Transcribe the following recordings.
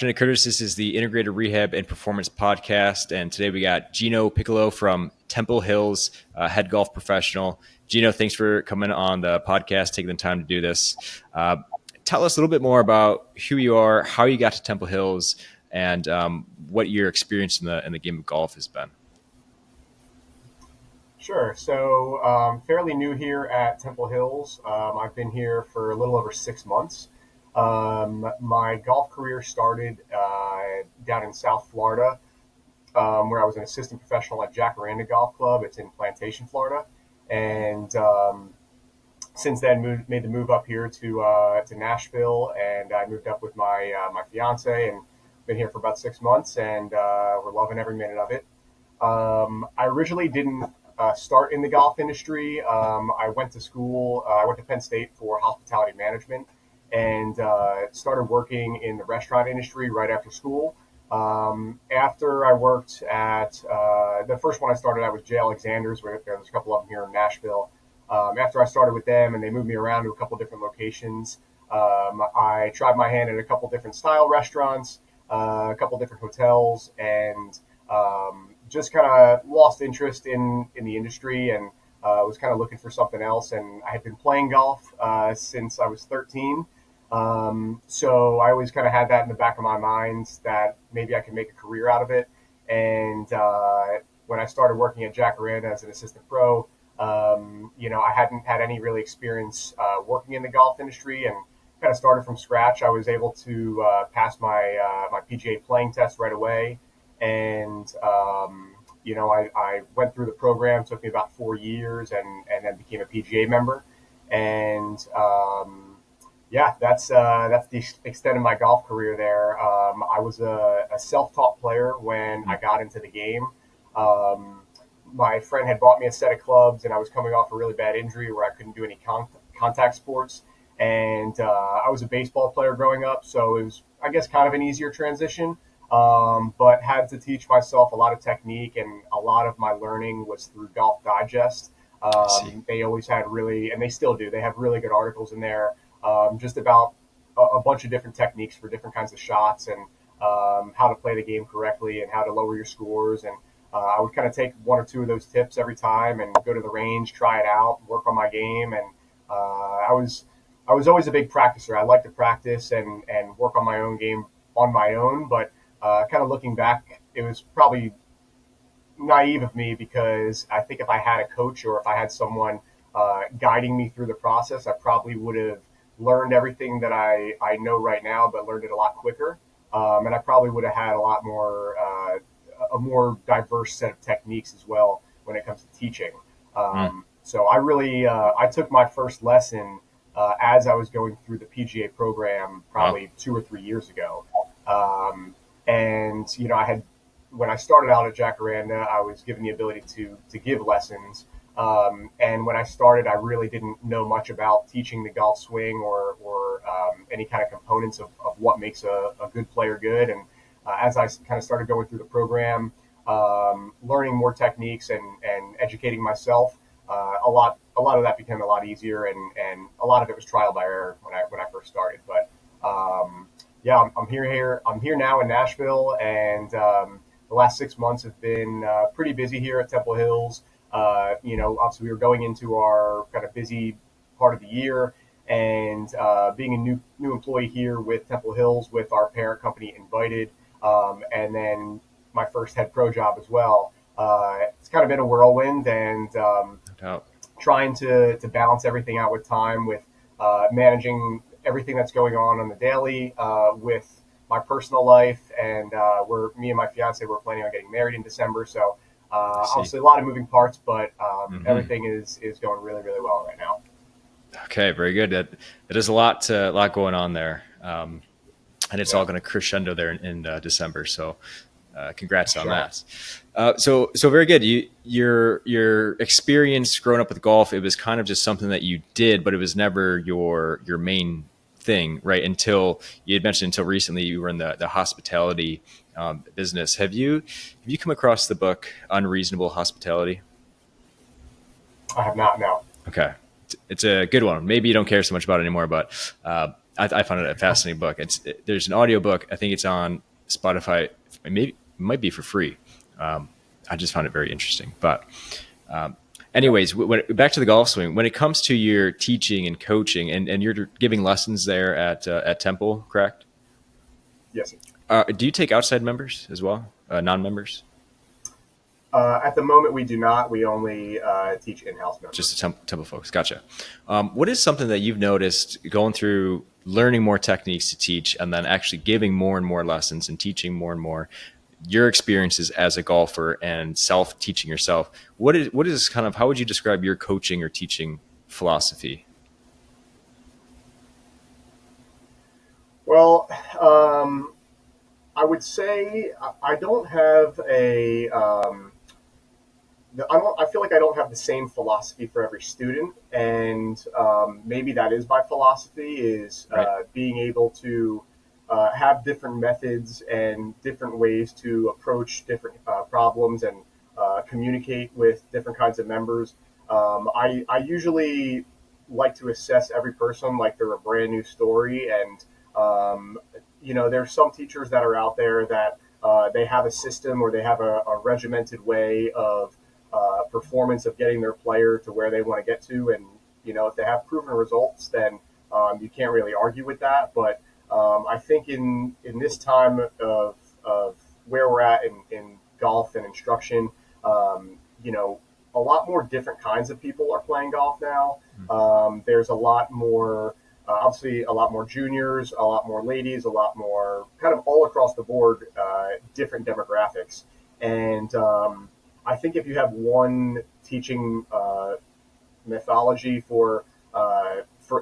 Curtis. This is the Integrated Rehab and Performance Podcast, and today we got Geno Piccolo from Temple Hills, head golf professional. Geno, thanks for coming on the podcast, taking the time to do this. Tell us a little bit more about who you are, how you got to Temple Hills, and what your experience in the game of golf has been. Sure. So, fairly new here at Temple Hills. I've been here for a little over 6 months. My golf career started down in South Florida, where I was an assistant professional at Jacaranda Golf Club. It's in Plantation, Florida, and since then made the move up here to Nashville, and I moved up with my fiance, and been here for about 6 months, and we're loving every minute of it. I originally didn't start in the golf industry. I went to school. I went to Penn State for hospitality management, and started working in the restaurant industry right after school. After I worked at the first one I started at was J. Alexander's, where there's a couple of them here in Nashville. After I started with them and they moved me around to a couple different locations, I tried my hand at a couple different style restaurants, a couple different hotels, and just kind of lost interest in the industry, and was kind of looking for something else. And I had been playing golf since I was 13. So I always kind of had that in the back of my mind that maybe I could make a career out of it. And when I started working at Jacaranda as an assistant pro, I hadn't had any really experience working in the golf industry, and kind of started from scratch. I was able to pass my PGA playing test right away. And, I went through the program. It took me about 4 years, and then became a PGA member. And, that's the extent of my golf career there. I was a self-taught player when I got into the game. My friend had bought me a set of clubs, and I was coming off a really bad injury where I couldn't do any contact sports. And I was a baseball player growing up, so it was, I guess, kind of an easier transition. But had to teach myself a lot of technique, and a lot of my learning was through Golf Digest. They always had and they still do, they have really good articles in there, just about a bunch of different techniques for different kinds of shots, and how to play the game correctly and how to lower your scores. And I would kind of take one or two of those tips every time and go to the range, try it out, work on my game. And I was always a big practicer. I like to practice and work on my own game on my own, but kind of looking back, it was probably naive of me, because I think if I had a coach, or if I had someone guiding me through the process, I probably would have learned everything that I know right now, but learned it a lot quicker. And I probably would have had a more diverse set of techniques as well when it comes to teaching. So I took my first lesson as I was going through the PGA program, probably 2 or 3 years ago. And when I started out at Jacaranda, I was given the ability to give lessons. And when I started, I really didn't know much about teaching the golf swing, or any kind of components of what makes a good player good. And as I kind of started going through the program, learning more techniques and educating myself, a lot of that became a lot easier, and a lot of it was trial by error when I first started. But I'm here now in Nashville, and the last 6 months have been pretty busy here at Temple Hills. Obviously we were going into our kind of busy part of the year, and being a new employee here with Temple Hills, with our parent company Invited, and then my first head pro job as well. It's kind of been a whirlwind, and trying to balance everything out with time, with managing everything that's going on the daily, with my personal life. And me and my fiance, we're planning on getting married in December. So obviously a lot of moving parts, but everything is going really, really well right now. Okay, very good. That is a lot going on there, and it's all going to crescendo there in December. So congrats on that. So very good. Your experience growing up with golf, it was kind of just something that you did, but it was never your main thing, right? Until you had mentioned, until recently, you were in the hospitality business. Have you come across the book Unreasonable Hospitality? I have not, no. Okay. It's a good one. Maybe you don't care so much about it anymore, but I found it a fascinating book. There's an audio book. I think it's on Spotify. Maybe it might be for free. I just found it very interesting. But anyways, back to the golf swing. When it comes to your teaching and coaching, and you're giving lessons there at Temple, correct? Yes. Do you take outside members as well, non-members? At the moment, we do not. We only teach in-house members. Just the Temple folks. Gotcha. What is something that you've noticed going through learning more techniques to teach and then actually giving more and more lessons and teaching more and more, your experiences as a golfer and self-teaching yourself? What is kind of, how would you describe your coaching or teaching philosophy? Well, I would say I don't have I feel like I don't have the same philosophy for every student, and maybe that is my philosophy is Right. being able to have different methods and different ways to approach different problems and communicate with different kinds of members. I usually like to assess every person like they're a brand new story, and there's some teachers that are out there that they have a system or they have a regimented way of performance of getting their player to where they want to get to. And, if they have proven results, then you can't really argue with that. But I think in this time of where we're at in golf and instruction, a lot more different kinds of people are playing golf now. There's a lot more, obviously, a lot more juniors, a lot more ladies, a lot more kind of all across the board, different demographics. And I think if you have one teaching methodology for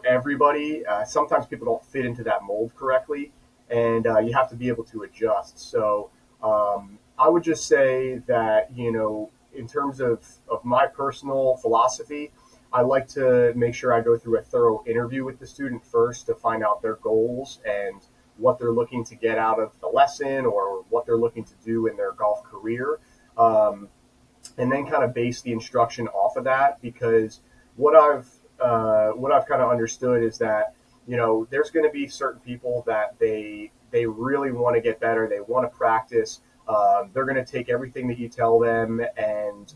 everybody, sometimes people don't fit into that mold correctly, and you have to be able to adjust. So I would just say that in terms of my personal philosophy, I like to make sure I go through a thorough interview with the student first to find out their goals and what they're looking to get out of the lesson or what they're looking to do in their golf career. And then kind of base the instruction off of that, because what I've kind of understood is that there's going to be certain people that they really want to get better, they want to practice, they're going to take everything that you tell them, and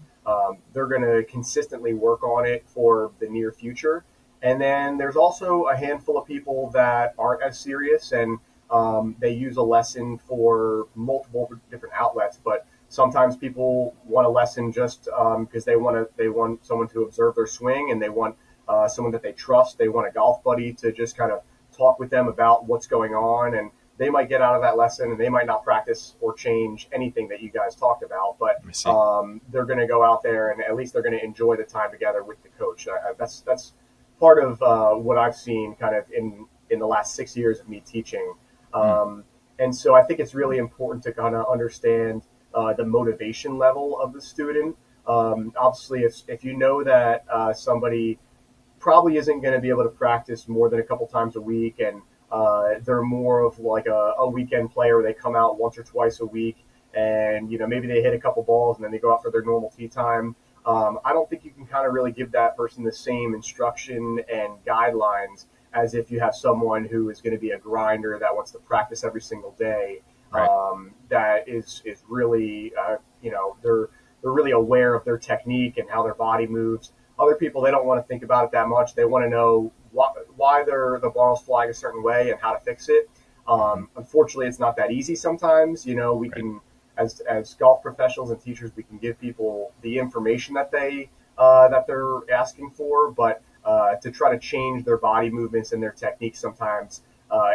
they're going to consistently work on it for the near future. And then there's also a handful of people that aren't as serious, and they use a lesson for multiple different outlets, but sometimes people want a lesson just because they want someone to observe their swing, and they want someone that they trust. They want a golf buddy to just kind of talk with them about what's going on, and they might get out of that lesson and they might not practice or change anything that you guys talked about, but they're going to go out there and at least they're going to enjoy the time together with the coach. That's part of what I've seen kind of in the last 6 years of me teaching. And so I think it's really important to kind of understand the motivation level of the student. Obviously, if you know that somebody probably isn't going to be able to practice more than a couple times a week, and they're more of like a weekend player. They come out once or twice a week, and maybe they hit a couple balls and then they go out for their normal tee time. I don't think you can kind of really give that person the same instruction and guidelines as if you have someone who is going to be a grinder that wants to practice every single day. Right. That is really they're really aware of their technique and how their body moves. Other people, they don't want to think about it that much. They want to know why the ball's flying a certain way and how to fix it. Unfortunately, it's not that easy sometimes. We can, as golf professionals and teachers, we can give people the information that they're asking for, but to try to change their body movements and their technique sometimes,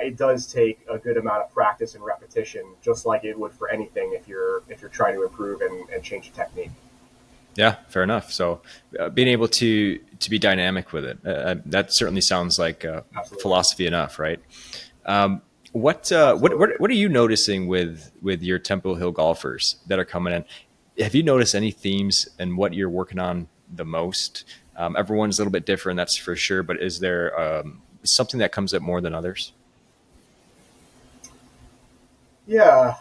it does take a good amount of practice and repetition, just like it would for anything if you're trying to improve and change the technique. Yeah, fair enough. So being able to be dynamic with it, that certainly sounds like philosophy enough, right? What are you noticing with your Temple Hill golfers that are coming in? Have you noticed any themes in what you're working on the most? Everyone's a little bit different, that's for sure. But is there something that comes up more than others? Yeah.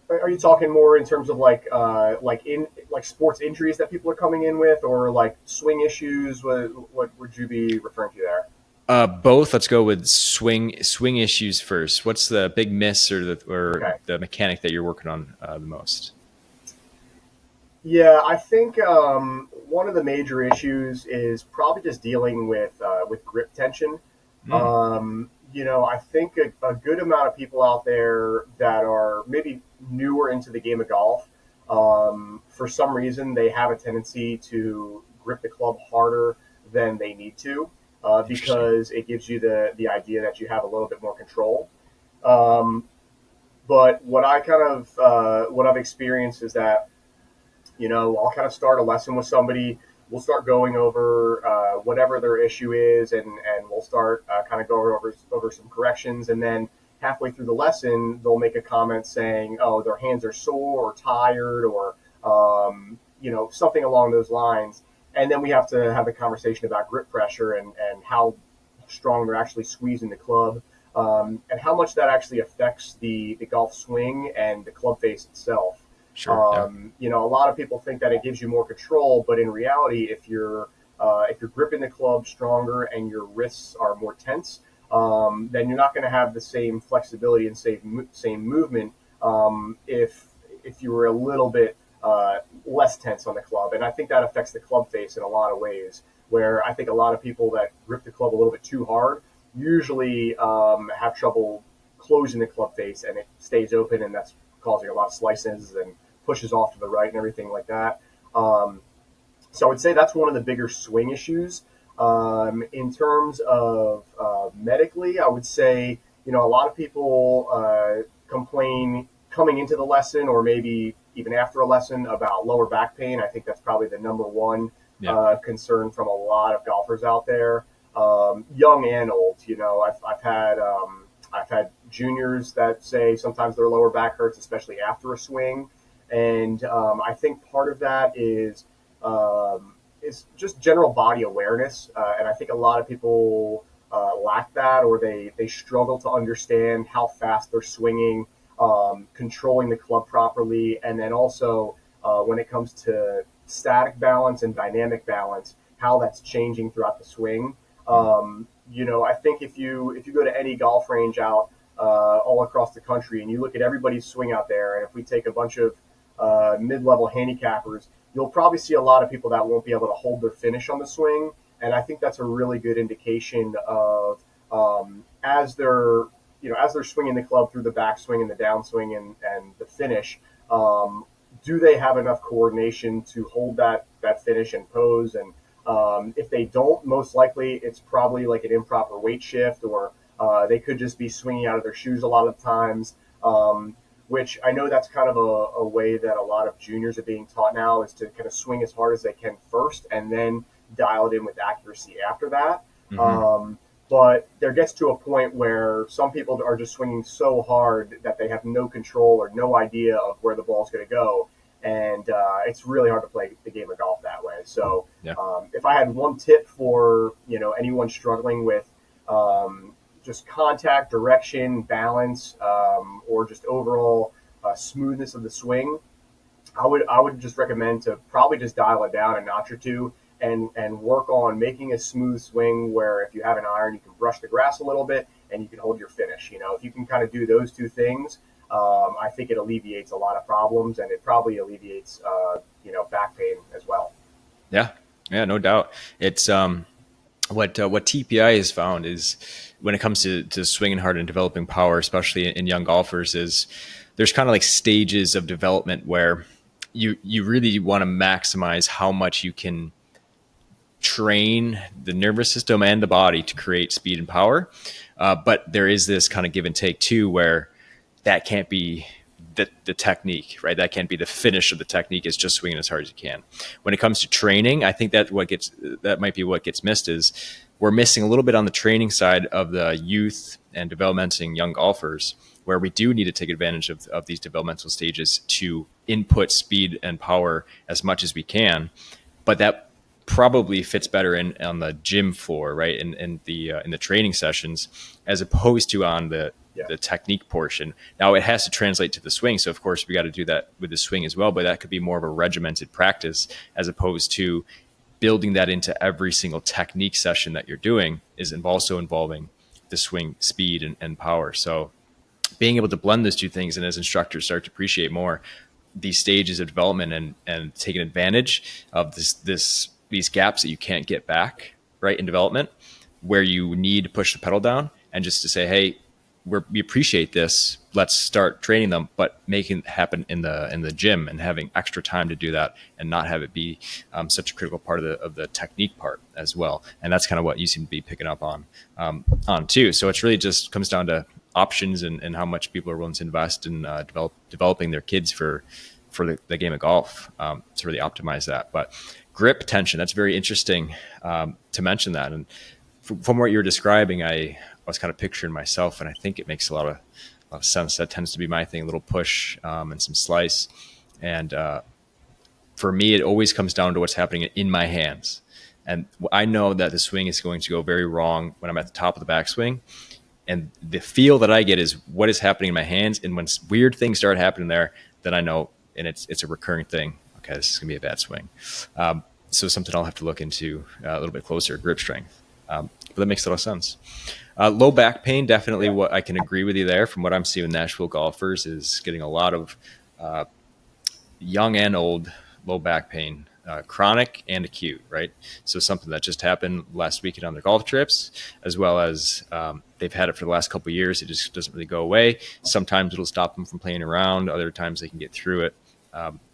Are you talking more in terms of like sports injuries that people are coming in with, or like swing issues? What would you be referring to there? Both. Let's go with swing issues first. What's the big miss or Okay. the mechanic that you're working on the most? Yeah, I think one of the major issues is probably just dealing with grip tension. Mm, I think a good amount of people out there that are maybe newer into the game of golf, for some reason, they have a tendency to grip the club harder than they need to, interesting. because it gives you the idea that you have a little bit more control. Um, but what I've experienced is that I'll kind of start a lesson with somebody. We'll start going over whatever their issue is, and we'll start kind of going over some corrections. And then halfway through the lesson, they'll make a comment saying, "Oh, their hands are sore or tired," or something along those lines. And then we have to have a conversation about grip pressure and how strong they're actually squeezing the club, and how much that actually affects the golf swing and the club face itself. Sure. Yeah. A lot of people think that it gives you more control, but in reality, if you're gripping the club stronger and your wrists are more tense, then you're not going to have the same flexibility and same movement, if you were a little bit less tense on the club. And I think that affects the club face in a lot of ways. Where I think a lot of people that grip the club a little bit too hard usually have trouble closing the club face, and it stays open, and that's causing a lot of slices and pushes off to the right and everything like that. Um, so I would say that's one of the bigger swing issues. In terms of medically, I would say a lot of people complain coming into the lesson or maybe even after a lesson about lower back pain. I think that's probably the number one Yeah. concern from a lot of golfers out there, young and old. I've had juniors that say sometimes their lower back hurts, especially after a swing, and I think part of that is just general body awareness, and I think a lot of people lack that, or they struggle to understand how fast they're swinging, controlling the club properly, and then also when it comes to static balance and dynamic balance, how that's changing throughout the swing. Mm, I think if you go to any golf range out all across the country and you look at everybody's swing out there, and if we take a bunch of mid-level handicappers, you'll probably see a lot of people that won't be able to hold their finish on the swing. And I think that's a really good indication of, as they're swinging the club through the backswing and the downswing and the finish, do they have enough coordination to hold that finish and pose? And if they don't, most likely it's probably like an improper weight shift, or they could just be swinging out of their shoes a lot of times. Which I know that's kind of a way that a lot of juniors are being taught now, is to kind of swing as hard as they can first and then dial it in with accuracy after that. mm-hmm. But there gets to a point where some people are just swinging so hard that they have no control or no idea of where the ball's going to go. And it's really hard to play the game of golf that way. So Yeah. if I had one tip for anyone struggling with just contact, direction, balance, or just overall smoothness of the swing, I would just recommend to probably just dial it down a notch or two, and work on making a smooth swing where if you have an iron, you can brush the grass a little bit and you can hold your finish. If you can kind of do those two things, I think it alleviates a lot of problems, and it probably alleviates back pain as well. Yeah. Yeah. No doubt. It's what TPI has found is when it comes to swinging hard and developing power, especially in young golfers, is there's kind of like stages of development where you really want to maximize how much you can train the nervous system and the body to create speed and power. But there is this kind of give and take too, where that can't be the technique, right? That can't be the finish of the technique. Is just swinging as hard as you can. When it comes to training, I think that might be what gets missed, is we're missing a little bit on the training side of the youth and developmenting young golfers, where we do need to take advantage of these developmental stages to input speed and power as much as we can. But that probably fits better on the gym floor, right? In the training sessions, as opposed to on Yeah. the technique portion. Now it has to translate to the swing. So of course we got to do that with the swing as well, but that could be more of a regimented practice as opposed to building that into every single technique session that you're doing is also involving the swing speed and power. So being able to blend those two things, and as instructors start to appreciate more these stages of development and taking advantage of these gaps that you can't get back, right, in development, where you need to push the pedal down, and just to say, hey, we appreciate this, let's start training them, but making it happen in the gym and having extra time to do that, and not have it be such a critical part of the technique part as well. And that's kind of what you seem to be picking up on too. So it's really just comes down to options and how much people are willing to invest in developing their kids for the game of golf, to really optimize that. But grip tension, that's very interesting to mention that. And from what you're describing, I was kind of picturing myself, and I think it makes a lot of sense. That tends to be my thing, a little push and some slice. And for me, it always comes down to what's happening in my hands. And I know that the swing is going to go very wrong when I'm at the top of the backswing. And the feel that I get is what is happening in my hands. And when weird things start happening there, then I know, and it's a recurring thing. Okay, this is going to be a bad swing. So something I'll have to look into a little bit closer, grip strength. But that makes a lot of sense. Low back pain, definitely what I can agree with you there. From what I'm seeing with Nashville golfers is getting a lot of young and old low back pain, chronic and acute, right? So something that just happened last weekend on their golf trips, as well as they've had it for the last couple of years. It just doesn't really go away. Sometimes it'll stop them from playing around. Other times they can get through it.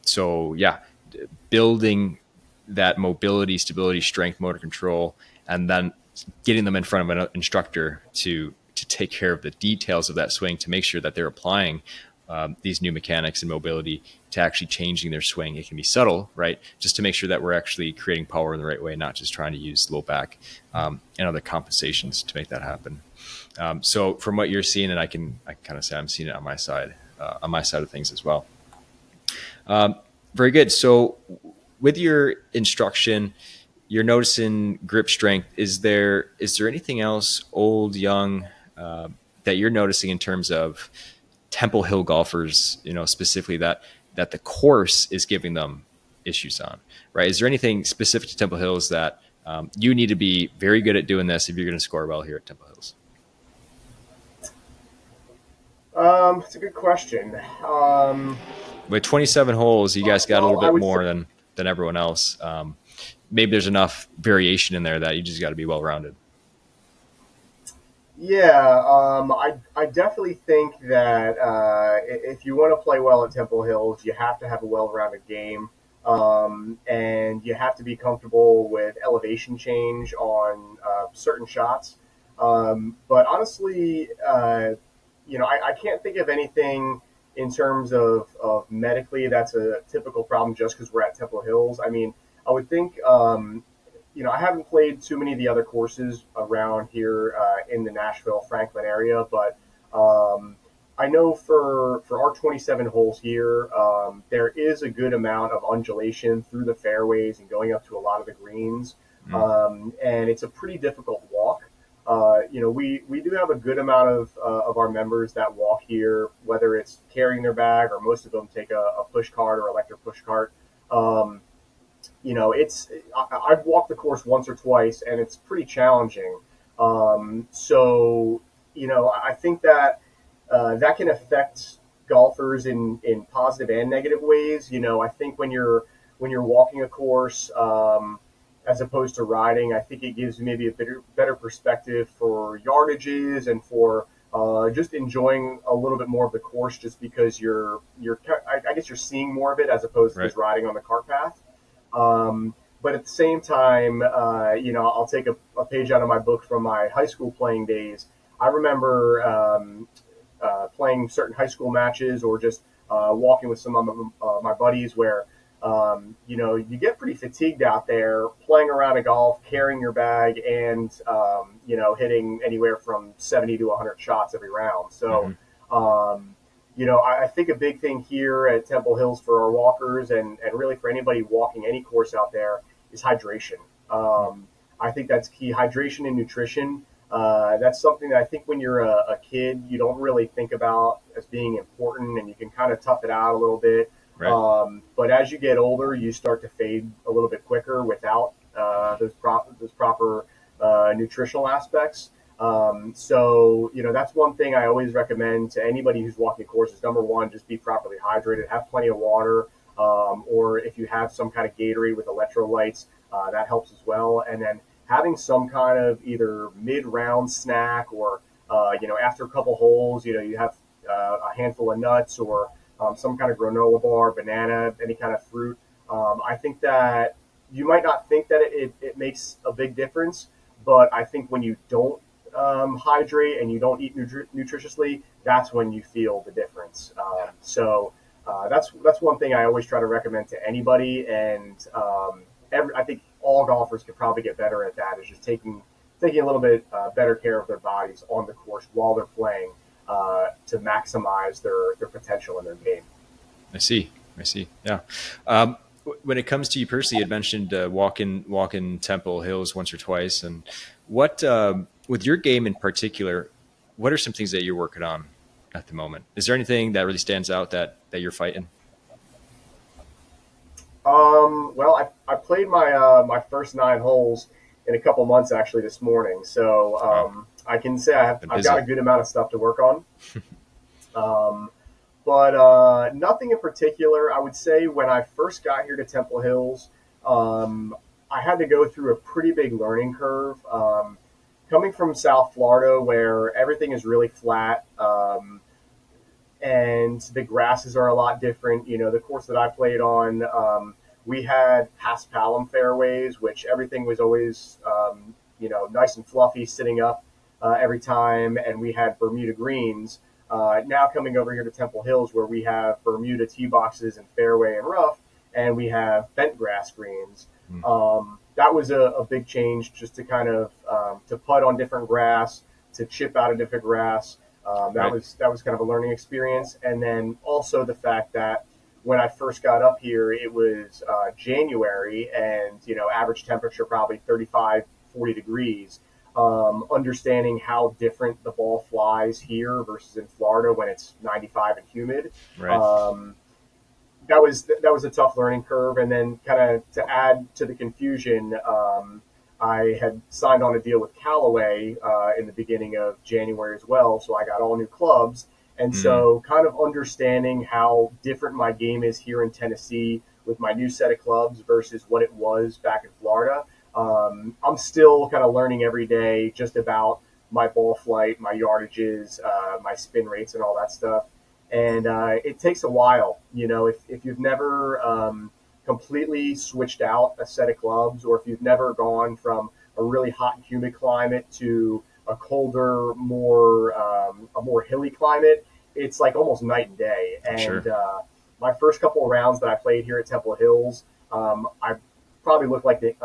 So yeah, building that mobility, stability, strength, motor control, and then getting them in front of an instructor to take care of the details of that swing, to make sure that they're applying these new mechanics and mobility to actually changing their swing. It can be subtle, right? Just to make sure that we're actually creating power in the right way, not just trying to use low back and other compensations to make that happen. So from what you're seeing, and I can kind of say I'm seeing it on my side of things as well. Very good. So with your instruction, you're noticing grip strength. Is there anything else, old, young, that you're noticing in terms of Temple Hill golfers, specifically that the course is giving them issues on, right? Is there anything specific to Temple Hills that you need to be very good at doing this if you're going to score well here at Temple Hills? It's a good question. With 27 holes, you guys got a little bit more than everyone else. Maybe there's enough variation in there that you just got to be well-rounded. Yeah, I definitely think that if you want to play well at Temple Hills, you have to have a well-rounded game, and you have to be comfortable with elevation change on certain shots. But honestly, I can't think of anything in terms of medically that's a typical problem just because we're at Temple Hills. I mean, I would think, I haven't played too many of the other courses around here in the Nashville, Franklin area, but I know for our 27 holes here, there is a good amount of undulation through the fairways and going up to a lot of the greens, and it's a pretty difficult walk. We do have a good amount of our members that walk here, whether it's carrying their bag or most of them take a push cart or electric push cart. I've walked the course once or twice, and it's pretty challenging. I think that that can affect golfers in positive and negative ways. I think when you're walking a course, as opposed to riding, I think it gives you maybe a better perspective for yardages and for just enjoying a little bit more of the course, just because I guess you're seeing more of it as opposed to just riding on the cart path. But at the same time, I'll take a page out of my book from my high school playing days. I remember playing certain high school matches or just walking with some of my buddies where, you get pretty fatigued out there playing around a golf, carrying your bag, and, hitting anywhere from 70 to 100 shots every round. So, I think a big thing here at Temple Hills for our walkers and really for anybody walking any course out there is hydration. I think that's key. Hydration and nutrition. That's something that I think when you're a kid, you don't really think about as being important, and you can kind of tough it out a little bit. Right. But as you get older, you start to fade a little bit quicker without those proper nutritional aspects. So, that's one thing I always recommend to anybody who's walking courses. Number one, just be properly hydrated, have plenty of water, or if you have some kind of Gatorade with electrolytes, that helps as well. And then having some kind of either mid-round snack or, after a couple holes, you have a handful of nuts or some kind of granola bar, banana, any kind of fruit. I think that you might not think that it makes a big difference, but I think when you don't hydrate and you don't eat nutritiously, that's when you feel the difference. That's one thing I always try to recommend to anybody, and I think all golfers could probably get better at that. Is just taking a little bit better care of their bodies on the course while they're playing to maximize their potential in their game. I see. Yeah. When it comes to you personally, you had mentioned walking Temple Hills once or twice, and what with your game in particular, what are some things that you're working on at the moment? Is there anything that really stands out that you're fighting? Well, I played my first 9 holes in a couple months actually this morning, so I can say I've got a good amount of stuff to work on. But nothing in particular. I would say when I first got here to Temple Hills, I had to go through a pretty big learning curve. Coming from South Florida, where everything is really flat, and the grasses are a lot different. The course that I played on, we had paspalum fairways, which everything was always, nice and fluffy sitting up every time, and we had Bermuda greens. Now coming over here to Temple Hills, where we have Bermuda tee boxes and fairway and rough, and we have bent grass greens. That was a big change, just to kind of to putt on different grass, to chip out a different grass. That was kind of a learning experience, and then also the fact that when I first got up here, it was January, and average temperature probably 35, 40 degrees. Understanding how different the ball flies here versus in Florida when it's 95 and humid. Right. That was a tough learning curve. And then kind of to add to the confusion, I had signed on a deal with Callaway in the beginning of January as well. So I got all new clubs. And so kind of understanding how different my game is here in Tennessee with my new set of clubs versus what it was back in Florida. I'm still kind of learning every day just about my ball flight, my yardages, my spin rates, and all that stuff. And it takes a while. If you've never completely switched out a set of clubs, or if you've never gone from a really hot and humid climate to a colder, a more hilly climate, it's like almost night and day. And Sure. My first couple of rounds that I played here at Temple Hills, I probably looked like the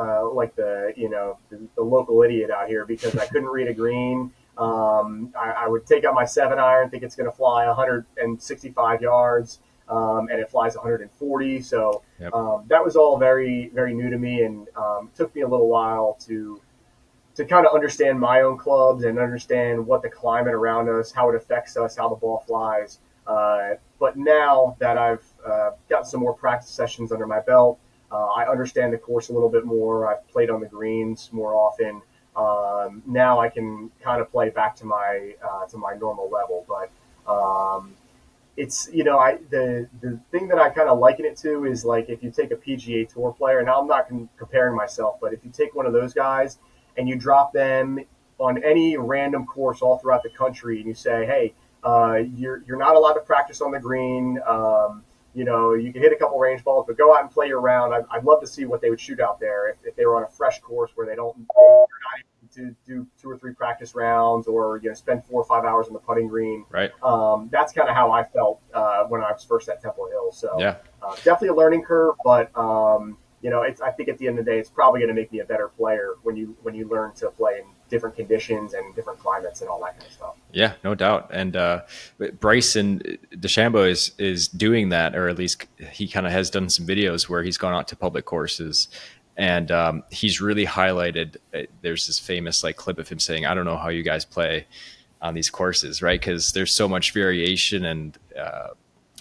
local idiot out here because I couldn't read a green. I would take out my 7-iron, think it's going to fly 165 yards, and it flies 140. So Yep. that was all very, very new to me, and took me a little while to kind of understand my own clubs and understand what the climate around us, how it affects us, how the ball flies. But now that I've got some more practice sessions under my belt, I understand the course a little bit more. I've played on the greens more often. Now I can kind of play back to my normal level. But it's the thing that I kind of liken it to is like if you take a PGA Tour player. Now I'm not comparing myself, but if you take one of those guys and you drop them on any random course all throughout the country, and you say, hey, you're not allowed to practice on the green. You can hit a couple range balls, but go out and play your round. I'd love to see what they would shoot out there if they were on a fresh course where they're not able to do 2 or 3 practice rounds or spend 4 or 5 hours on the putting green. Right. That's kind of how I felt when I was first at Temple Hill. So Yeah. definitely a learning curve, but I think at the end of the day, it's probably going to make me a better player when you learn to play in different conditions and different climates and all that kind of stuff. Yeah, no doubt. And Bryson DeChambeau is doing that, or at least he kind of has done some videos where he's gone out to public courses, and he's really highlighted. There's this famous clip of him saying, "I don't know how you guys play on these courses, right? Because there's so much variation, and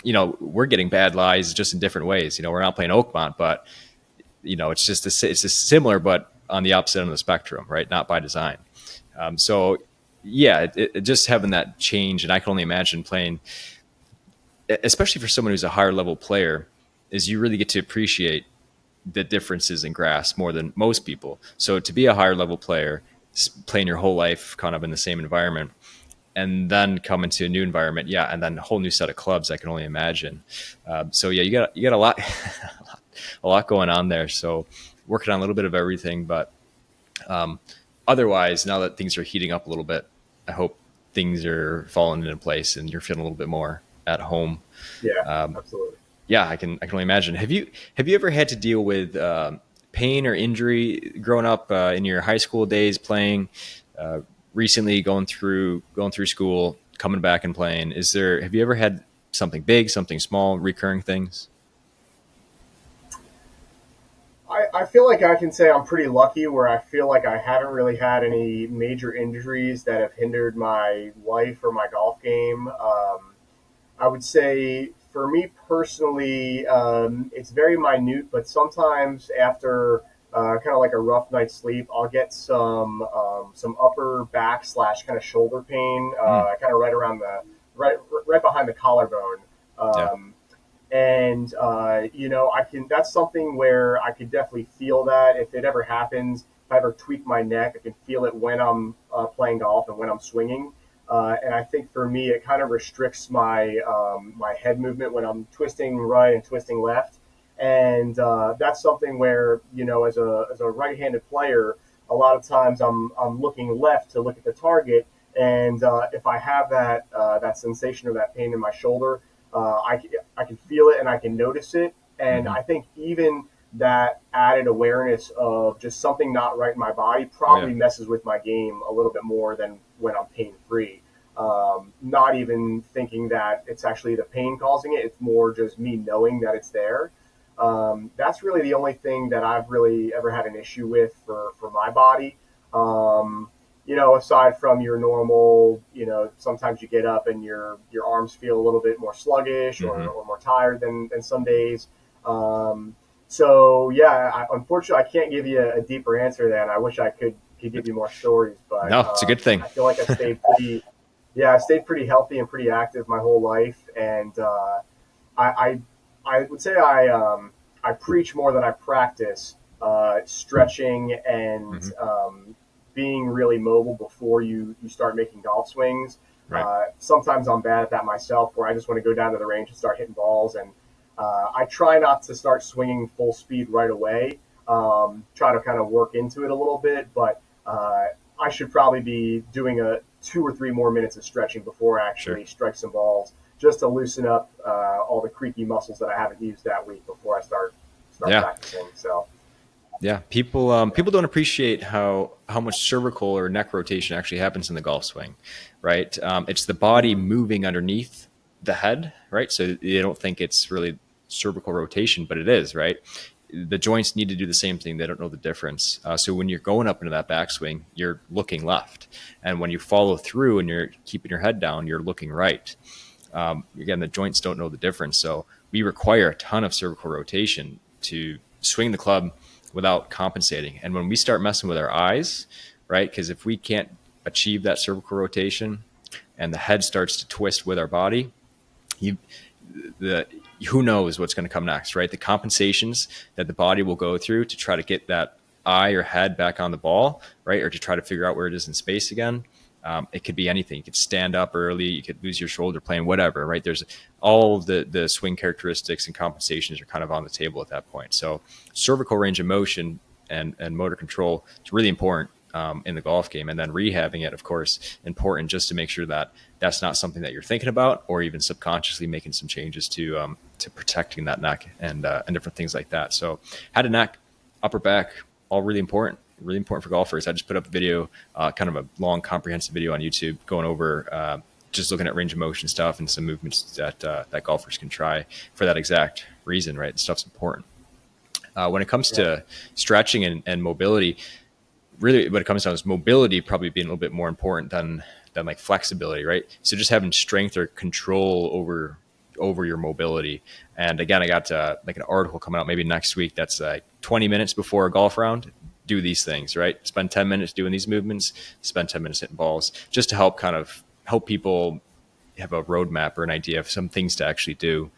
we're getting bad lies just in different ways. We're not playing Oakmont, but it's just similar, but on the opposite end of the spectrum, right? Not by design. So yeah, it just having that change, and I can only imagine playing, especially for someone who's a higher level player, is you really get to appreciate the differences in grass more than most people. So to be a higher level player, playing your whole life kind of in the same environment, and then come into a new environment, yeah, and then a whole new set of clubs, I can only imagine. So yeah, you got a lot, a lot going on there. So working on a little bit of everything, but otherwise, now that things are heating up a little bit, I hope things are falling into place and you're feeling a little bit more at home. Yeah, absolutely. Yeah, I can only imagine. Have you ever had to deal with pain or injury growing up in your high school days playing? Recently going through school, coming back and playing. Have you ever had something big, something small, recurring things? I feel like I can say I'm pretty lucky where I feel like I haven't really had any major injuries that have hindered my life or my golf game. I would say for me personally, it's very minute, but sometimes after kind of like a rough night's sleep, I'll get some upper back slash kind of shoulder pain, Mm, kind of right around the right behind the collarbone. yeah. And I can. That's something where I could definitely feel that if it ever happens. If I ever tweak my neck, I can feel it when I'm playing golf and when I'm swinging. And I think for me, it kind of restricts my head movement when I'm twisting right and twisting left. And that's something where as a right-handed player, a lot of times I'm looking left to look at the target, and if I have that sensation or that pain in my shoulder, I can feel it and I can notice it. And Hmm. I think even that added awareness of just something not right in my body Oh yeah. probably messes with my game a little bit more than when I'm pain free. Not even thinking that it's actually the pain causing it, it's more just me knowing that it's there. That's really the only thing that I've really ever had an issue with for my body. Aside from your normal, sometimes you get up and your arms feel a little bit more sluggish Hmm. or more tired than some days. So yeah, unfortunately, I can't give you a deeper answer than I wish I could give you more stories, but No, it's a good thing. I feel like I stayed pretty healthy and pretty active my whole life, and I, I I would say I preach more than I practice stretching and Hmm. being really mobile before you start making golf swings. Right. Sometimes I'm bad at that myself, where I just want to go down to the range and start hitting balls, and I try not to start swinging full speed right away. Try to kind of work into it a little bit, but I should probably be doing a 2 or 3 more minutes of stretching before I Sure. actually strike some balls, just to loosen up all the creaky muscles that I haven't used that week before I start Yeah. practicing. So Yeah, people don't appreciate how much cervical or neck rotation actually happens in the golf swing, right? It's the body mm-hmm. moving underneath the head, right? So they don't think it's really cervical rotation, but it is, right? The joints need to do the same thing. They don't know the difference. So when you're going up into that backswing, you're looking left, and when you follow through and you're keeping your head down, you're looking right. Again, the joints don't know the difference. So we require a ton of cervical rotation to swing the club without compensating. And when we start messing with our eyes, right? Because if we can't achieve that cervical rotation and the head starts to twist with our body, you the who knows what's going to come next, right? The compensations that the body will go through to try to get that eye or head back on the ball, right? Or to try to figure out where it is in space again. It could be anything. You could stand up early. You could lose your shoulder playing, whatever, right? There's all of the swing characteristics and compensations are kind of on the table at that point. So cervical range of motion and motor control is really important in the golf game. And then rehabbing it, of course, important just to make sure that that's not something that you're thinking about or even subconsciously making some changes to protecting that neck and different things like that. So head and neck, upper back, all really important for golfers. I just put up a video, kind of a long, comprehensive video on YouTube going over just looking at range of motion stuff and some movements that golfers can try for that exact reason. Right, stuff's important. When it comes yeah, to stretching and mobility, really what it comes down to is mobility probably being a little bit more important than like flexibility, right? So just having strength or control over your mobility. And again, I got like an article coming out maybe next week that's like 20 minutes before a golf round, do these things, right? Spend 10 minutes doing these movements, spend 10 minutes hitting balls, just to help people have a roadmap or an idea of some things to actually do.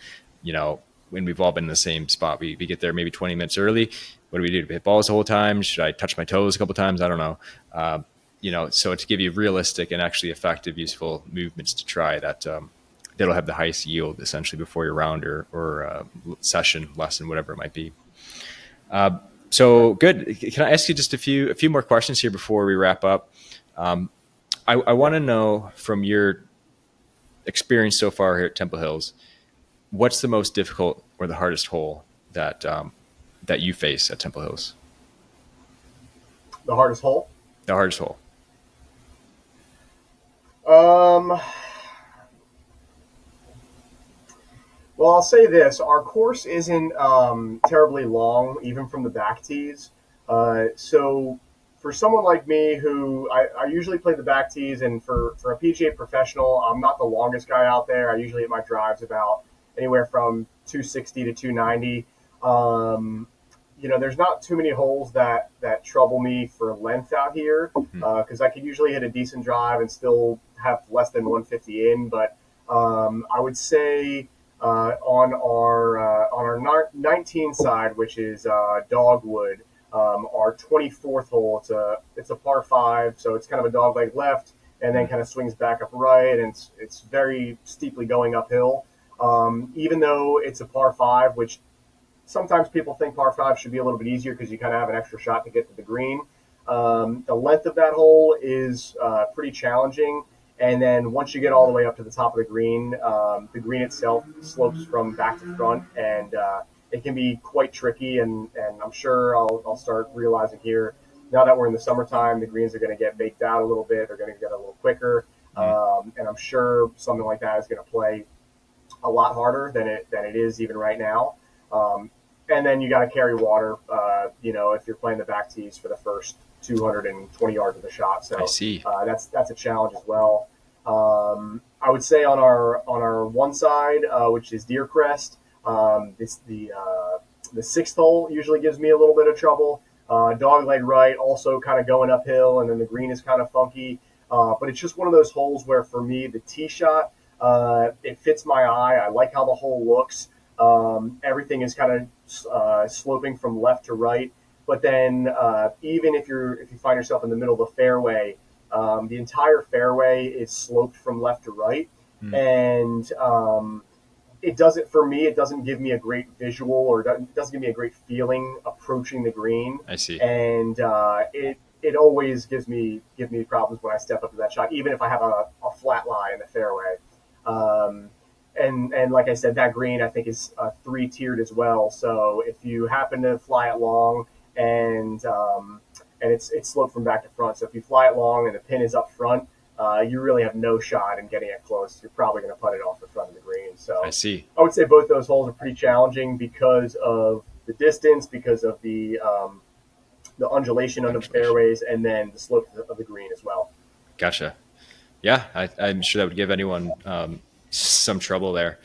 When we've all been in the same spot, we get there maybe 20 minutes early. What do we do? Do we hit balls the whole time? Should I touch my toes a couple times? I don't know. So to give you realistic and actually effective, useful movements to try that'll have the highest yield essentially before your round or session, lesson, whatever it might be. So good. Can I ask you just a few more questions here before we wrap up? I want to know from your experience so far here at Temple Hills, what's the most difficult or the hardest hole that you face at Temple Hills? The hardest hole? The hardest hole. Well, I'll say this. Our course isn't terribly long, even from the back tees. So for someone like me who I usually play the back tees, and for a PGA professional, I'm not the longest guy out there. I usually hit my drives about anywhere from 260 to 290. There's not too many holes that trouble me for length out here, because I could usually hit a decent drive and still have less than 150 in. But I would say on our 19 side, which is Dogwood, our 24th hole, it's a par 5, so it's kind of a dog leg left, and then kind of swings back up right, and it's very steeply going uphill. Even though it's a par 5, which sometimes people think par 5 should be a little bit easier because you kind of have an extra shot to get to the green. The length of that hole is pretty challenging. And then once you get all the way up to the top of the green itself slopes from back to front, and it can be quite tricky. And I'm sure I'll start realizing here, now that we're in the summertime, the greens are going to get baked out a little bit. They're going to get a little quicker. And I'm sure something like that is going to play a lot harder than it is even right now. And then you got to carry water, if you're playing the back tees for the first 220 yards of the shot. So I see. That's a challenge as well. I would say on our one side, which is Deer Crest, it's the sixth hole usually gives me a little bit of trouble. Dog leg right, also kind of going uphill, and then the green is kind of funky. But it's just one of those holes where, for me, the tee shot, it fits my eye. I like how the hole looks. Everything is kind of sloping from left to right. But then even if you find yourself in the middle of the fairway, the entire fairway is sloped from left to right. And it doesn't give me a great visual, or it doesn't give me a great feeling approaching the green. I see. And it always gives me problems when I step up to that shot, even if I have a flat lie in the fairway. And like I said, that green I think is 3-tiered as well. So if you happen to fly it long, and it's sloped from back to front, so if you fly it long and the pin is up front, you really have no shot in getting it close. You're probably going to putt it off the front of the green. So I see. I would say both those holes are pretty challenging because of the distance, because of the undulation on the fairways, and then the slope of the green as well. Gotcha. Yeah, I'm sure that would give anyone some trouble there.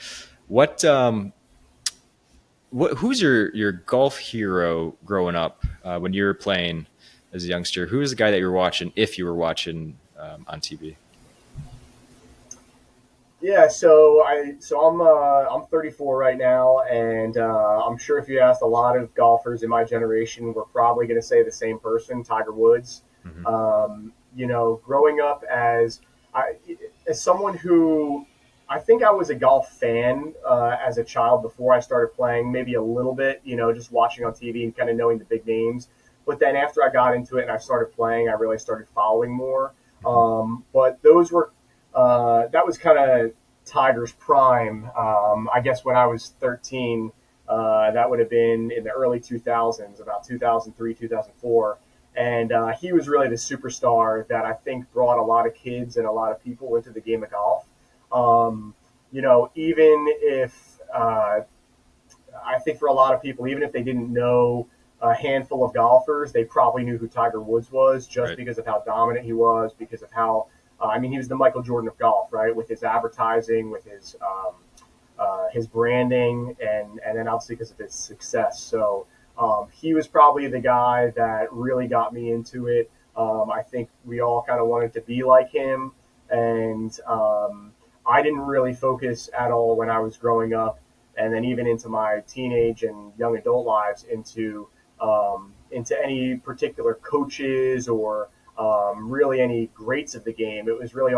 Who's your golf hero growing up when you were playing as a youngster? Who was the guy that you were watching, if you were watching on TV? Yeah, so I'm 34 right now, and I'm sure if you asked a lot of golfers in my generation, we're probably going to say the same person, Tiger Woods. Growing up as someone who, I think I was a golf fan as a child before I started playing, maybe a little bit, just watching on TV and kind of knowing the big names. But then after I got into it and I started playing, I really started following more. But those were that was kind of Tiger's prime. I guess when I was 13, that would have been in the early 2000s, about 2003, 2004. And he was really the superstar that I think brought a lot of kids and a lot of people into the game of golf. Even if I think for a lot of people, even if they didn't know a handful of golfers, they probably knew who Tiger Woods was just because of how dominant he was, because of how, he was the Michael Jordan of golf, right? With his advertising, with his branding, and then obviously because of his success. So He was probably the guy that really got me into it. I think we all kind of wanted to be like him, and I didn't really focus at all when I was growing up, and then even into my teenage and young adult lives into any particular coaches or really any greats of the game. It was really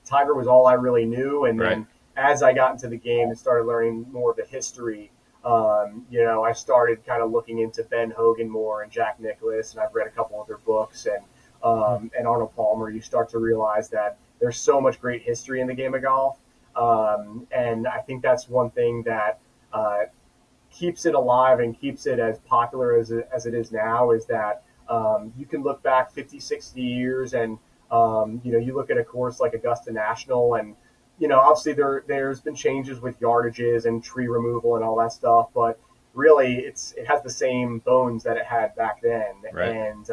Tiger was all I really knew, and Right. then as I got into the game and started learning more of the history, I started kind of looking into Ben Hogan more and Jack Nicklaus, and I've read a couple of their books and Arnold Palmer. You start to realize that there's so much great history in the game of golf, and I think that's one thing that keeps it alive and keeps it as popular as it is now. Is that you can look back 50, 60 years, and you look at a course like Augusta National, and obviously there's been changes with yardages and tree removal and all that stuff, but really it has the same bones that it had back then. Right. And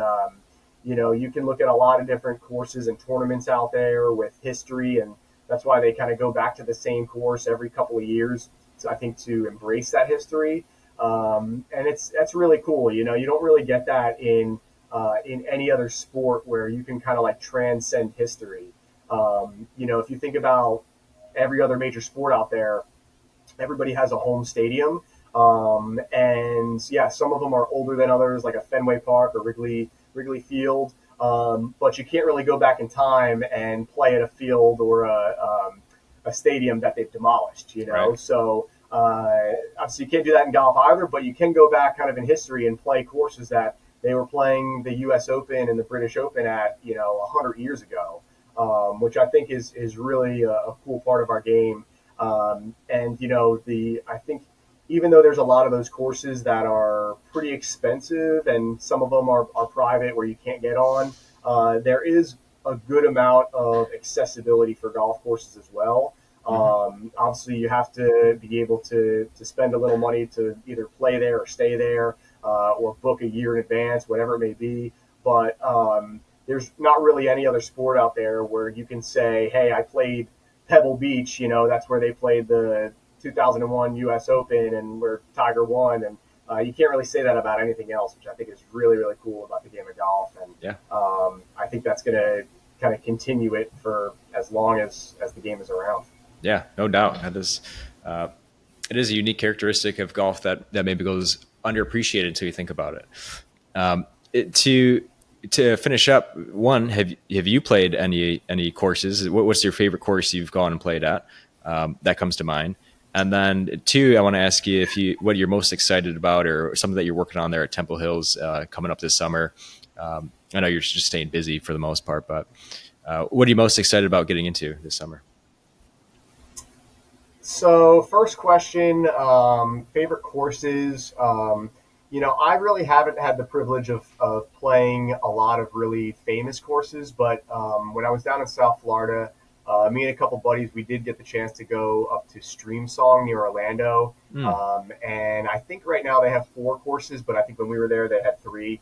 you can look at a lot of different courses and tournaments out there with history, and that's why they kind of go back to the same course every couple of years. I think to embrace that history, and that's really cool. You don't really get that in any other sport where you can kind of like transcend history. If you think about every other major sport out there, everybody has a home stadium. And yeah, some of them are older than others, like a Fenway Park or Wrigley Field. But you can't really go back in time and play at a field or a stadium that they've demolished, Right. So obviously you can't do that in golf either, but you can go back kind of in history and play courses that they were playing the U.S. Open and the British Open at, 100 years ago, which I think is really a cool part of our game. I think even though there's a lot of those courses that are pretty expensive and some of them are private where you can't get on, there is a good amount of accessibility for golf courses as well. Obviously, you have to be able to spend a little money to either play there or stay there, or book a year in advance, whatever it may be. But there's not really any other sport out there where you can say, hey, I played Pebble Beach, that's where they played the 2001 U.S. Open and where Tiger won. And you can't really say that about anything else, which I think is really, really cool about the game of golf. And Yeah. I think that's going to kind of continue it for as long as the game is around. Yeah, no doubt. It is a unique characteristic of golf that maybe goes underappreciated until you think about it. To finish up, one, have you played any courses? What's your favorite course you've gone and played at? That comes to mind. And then two, I want to ask you what you're most excited about, or something that you're working on there at Temple Hills coming up this summer. I know you're just staying busy for the most part, but what are you most excited about getting into this summer? So, first question, favorite courses. I really haven't had the privilege of playing a lot of really famous courses, but when I was down in South Florida, me and a couple buddies, we did get the chance to go up to Stream Song near Orlando. Mm, And I think right now they have 4 courses, but I think when we were there, they had 3.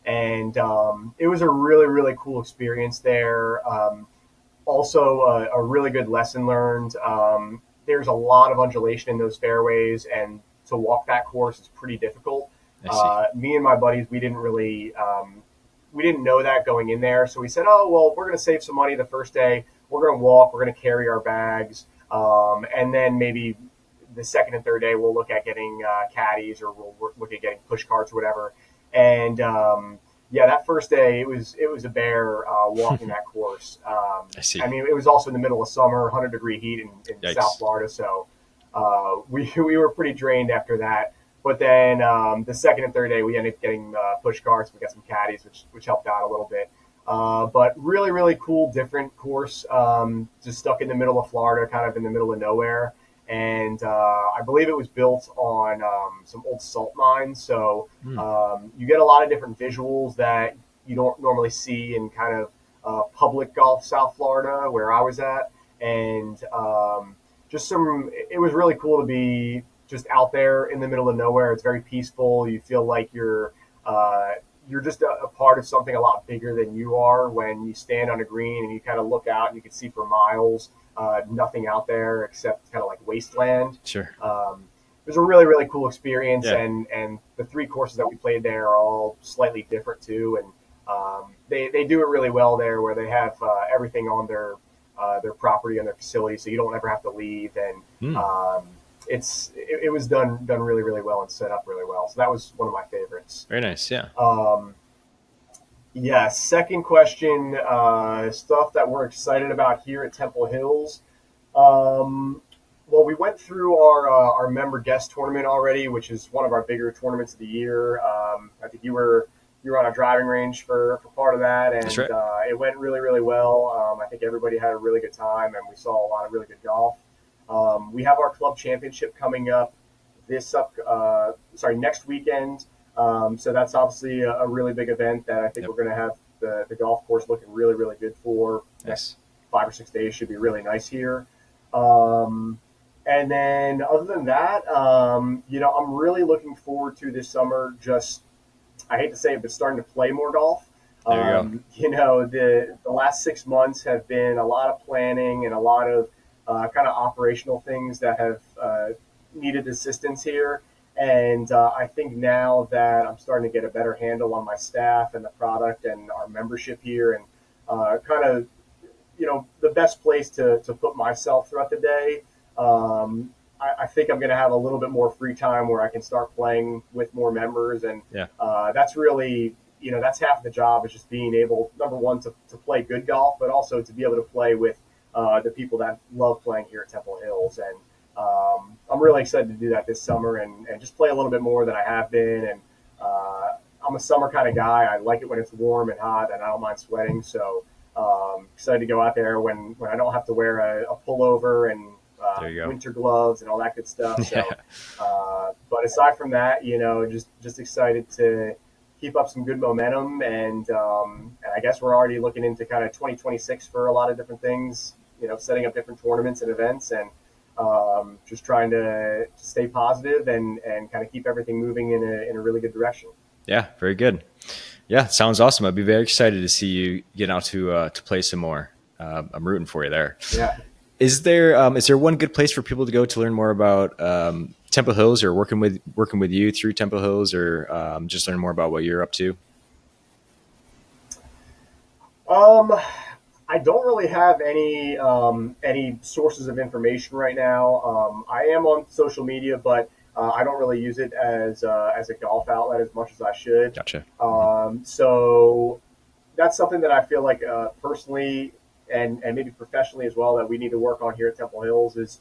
And it was a really, really cool experience there. Also, a really good lesson learned. There's a lot of undulation in those fairways, and to walk that course is pretty difficult. I see. Me and my buddies, we didn't know that going in there, so we said, "Oh well, we're going to save some money the first day. We're going to walk. We're going to carry our bags, and then maybe the second and third day we'll look at getting caddies, or we'll look at getting push carts or whatever." And yeah, that first day it was a bear walking that course. I see. I mean, it was also in the middle of summer, 100-degree heat in South Yikes. Florida, so we were pretty drained after that. But then the second and third day, we ended up getting push carts. We got some caddies, which helped out a little bit. But really, really cool, different course, just stuck in the middle of Florida, kind of in the middle of nowhere. And I believe it was built on some old salt mines. So Mm, you get a lot of different visuals that you don't normally see in kind of public golf South Florida, where I was at. And it was really cool to be just out there in the middle of nowhere. It's very peaceful. You feel like you're just a part of something a lot bigger than you are when you stand on a green and you kind of look out and you can see for miles nothing out there except kind of like wasteland. sure. was a really, really cool experience. Yeah. And the three courses that we played there are all slightly different too. And they do it really well there, where they have everything on their property and their facility, so you don't ever have to leave. And Hmm. it was done really, really well and set up really well. So that was one of my favorites. Very nice. Yeah. Um, yeah. Second question, stuff that we're excited about here at Temple Hills. Um, well, we went through our member guest tournament already, which is one of our bigger tournaments of the year. I think you were on a driving range for part of that, That's and right. it went really, really well. I think everybody had a really good time, and we saw a lot of really good golf. We have our club championship coming up next weekend. So that's obviously a really big event that I think Yep. we're going to have the golf course looking really, really good for next Nice. 5 or 6 days. Should be really nice here. Um, and then other than that, I'm really looking forward to this summer. Just, I hate to say it, but starting to play more golf. There you go. The last 6 months have been a lot of planning and a lot of kind of operational things that have needed assistance here. And I think now that I'm starting to get a better handle on my staff and the product and our membership here, and kind of the best place to put myself throughout the day. I think I'm going to have a little bit more free time where I can start playing with more members, and Yeah. that's really that's half the job, is just being able, number one, to play good golf, but also to be able to play with the people that love playing here at Temple Hills. And I'm really excited to do that this summer, and just play a little bit more than I have been. And I'm a summer kind of guy. I like it when it's warm and hot, and I don't mind sweating. So excited to go out there when I don't have to wear a pullover and There you go. winter gloves and all that good stuff. Yeah. So, but aside from that, just excited to keep up some good momentum, and I guess we're already looking into kind of 2026 for a lot of different things. Setting up different tournaments and events, and just trying to stay positive and kind of keep everything moving in a really good direction. Yeah. Very good. Yeah. Sounds awesome. I'd be very excited to see you get out to play some more. I'm rooting for you there. Yeah. Is there one good place for people to go to learn more about Temple Hills, or working with you through Temple Hills, or just learn more about what you're up to? Um, I don't really have any sources of information right now. I am on social media, but I don't really use it as a golf outlet as much as I should. Gotcha. Mhm. So that's something that I feel like personally and maybe professionally as well, that we need to work on here at Temple Hills, is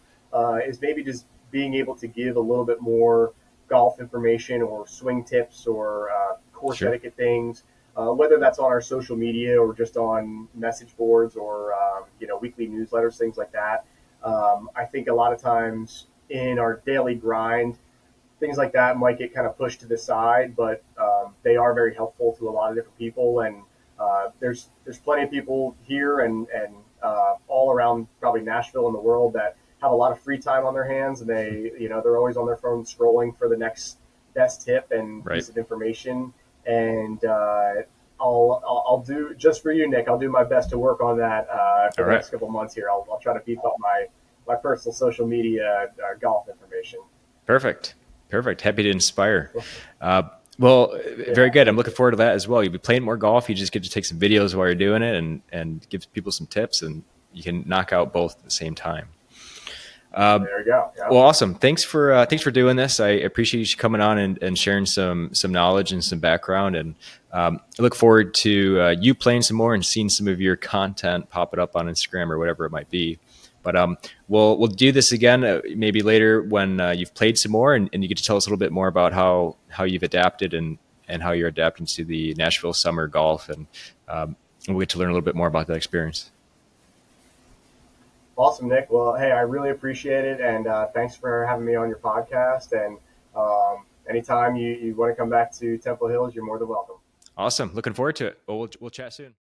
maybe just being able to give a little bit more golf information or swing tips or course Sure. etiquette things, whether that's on our social media or just on message boards or weekly newsletters, things like that. I think a lot of times in our daily grind, things like that might get kind of pushed to the side, but they are very helpful to a lot of different people. And there's plenty of people here and all around probably Nashville and the world that have a lot of free time on their hands, and they're always on their phone scrolling for the next best tip and Right. piece of information. And I'll do, just for you, Nick. I'll do my best to work on that for All the right. next couple of months here. I'll try to beef up my personal social media golf information. Perfect. Perfect. Happy to inspire. Uh, well, very Yeah. good. I'm looking forward to that as well. You'll be playing more golf. You just get to take some videos while you're doing it, and give people some tips, and you can knock out both at the same time. Uh, There we go. Yeah. well, awesome. Thanks for doing this. I appreciate you coming on and sharing some knowledge and some background. And I look forward to you playing some more and seeing some of your content pop it up on Instagram or whatever it might be. But we'll do this again maybe later when you've played some more, and you get to tell us a little bit more about how you've adapted and how you're adapting to the Nashville summer golf, and we'll get to learn a little bit more about that experience. Awesome, Nick. Well, hey, I really appreciate it, and thanks for having me on your podcast. And anytime you want to come back to Temple Hills, you're more than welcome. Awesome. Looking forward to it. Well, we'll chat soon.